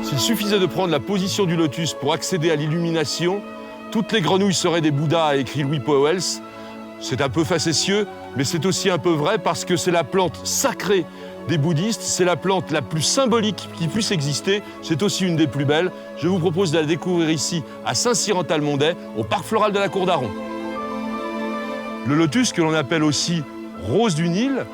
S'il suffisait de prendre la position du lotus pour accéder à l'illumination, toutes les grenouilles seraient des Bouddhas, a écrit Louis Pauwels. C'est un peu facétieux, mais c'est aussi un peu vrai parce que c'est la plante sacrée des bouddhistes, c'est la plante la plus symbolique qui puisse exister, c'est aussi une des plus belles. Je vous propose de la découvrir ici, à Saint-Cyr-en-Talmondet, au parc floral de la Cour d'Aron. Le lotus, que l'on appelle aussi rose du Nil,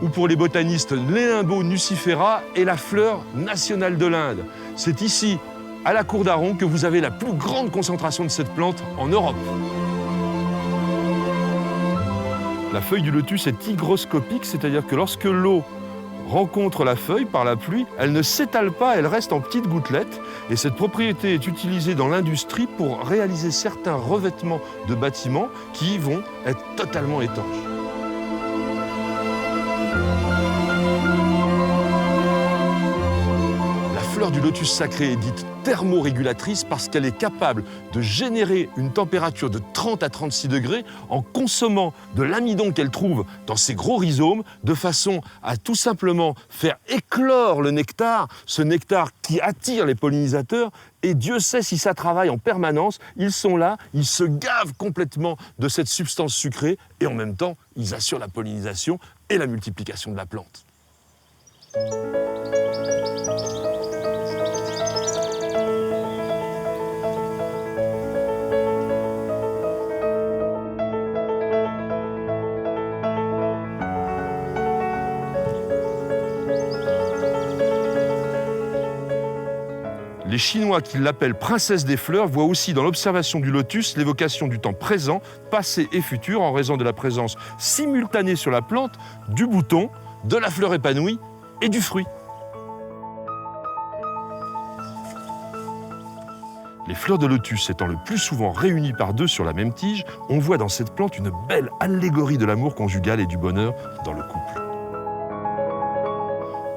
ou pour les botanistes, Nelimbo nucifera, est la fleur nationale de l'Inde. C'est ici, à la Cour d'Aron, que vous avez la plus grande concentration de cette plante en Europe. La feuille du lotus est hygroscopique, c'est-à-dire que lorsque l'eau rencontre la feuille par la pluie, elle ne s'étale pas, elle reste en petites gouttelettes. Et cette propriété est utilisée dans l'industrie pour réaliser certains revêtements de bâtiments qui vont être totalement étanches. La fleur du lotus sacré est dite thermorégulatrice parce qu'elle est capable de générer une température de 30 à 36 degrés en consommant de l'amidon qu'elle trouve dans ses gros rhizomes de façon à tout simplement faire éclore le nectar, ce nectar qui attire les pollinisateurs. Et Dieu sait si ça travaille en permanence, ils sont là, ils se gavent complètement de cette substance sucrée et en même temps, ils assurent la pollinisation et la multiplication de la plante. Les Chinois qui l'appellent princesse des fleurs voient aussi dans l'observation du lotus l'évocation du temps présent, passé et futur en raison de la présence simultanée sur la plante du bouton, de la fleur épanouie et du fruit. Les fleurs de lotus étant le plus souvent réunies par deux sur la même tige, on voit dans cette plante une belle allégorie de l'amour conjugal et du bonheur dans le couple.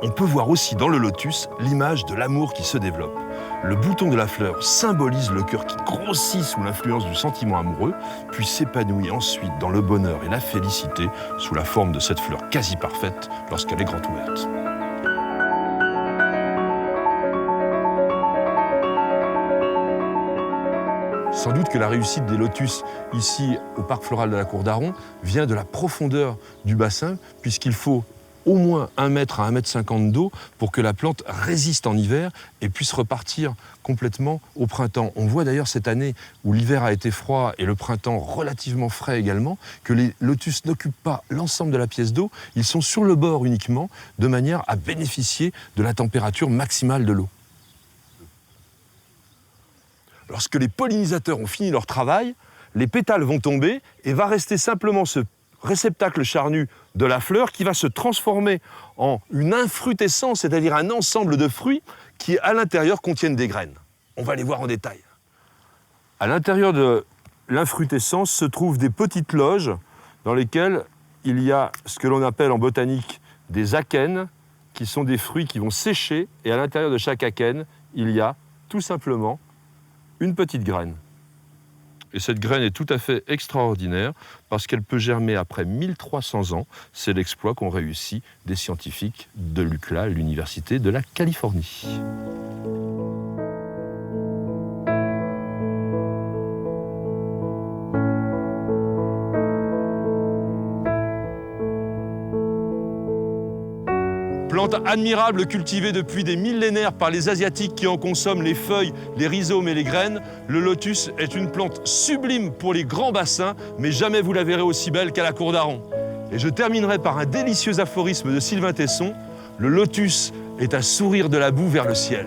On peut voir aussi dans le lotus l'image de l'amour qui se développe. Le bouton de la fleur symbolise le cœur qui grossit sous l'influence du sentiment amoureux, puis s'épanouit ensuite dans le bonheur et la félicité sous la forme de cette fleur quasi parfaite lorsqu'elle est grande ouverte. Sans doute que la réussite des lotus ici au parc floral de la Cour d'Aron vient de la profondeur du bassin, puisqu'il faut au moins 1 mètre à 1,50 m d'eau pour que la plante résiste en hiver et puisse repartir complètement au printemps. On voit d'ailleurs cette année où l'hiver a été froid et le printemps relativement frais également, que les lotus n'occupent pas l'ensemble de la pièce d'eau, ils sont sur le bord uniquement, de manière à bénéficier de la température maximale de l'eau. Lorsque les pollinisateurs ont fini leur travail, les pétales vont tomber et va rester simplement ce réceptacle charnu de la fleur qui va se transformer en une infrutescence, c'est-à-dire un ensemble de fruits qui, à l'intérieur, contiennent des graines. On va les voir en détail. À l'intérieur de l'infrutescence se trouvent des petites loges dans lesquelles il y a ce que l'on appelle en botanique des akènes, qui sont des fruits qui vont sécher, et à l'intérieur de chaque akène, il y a tout simplement une petite graine. Et cette graine est tout à fait extraordinaire parce qu'elle peut germer après 1300 ans. C'est l'exploit qu'ont réussi des scientifiques de l'UCLA, l'Université de la Californie. Plante admirable cultivée depuis des millénaires par les Asiatiques qui en consomment les feuilles, les rhizomes et les graines, le lotus est une plante sublime pour les grands bassins, mais jamais vous la verrez aussi belle qu'à la Cour d'Aron. Et je terminerai par un délicieux aphorisme de Sylvain Tesson, le lotus est un sourire de la boue vers le ciel.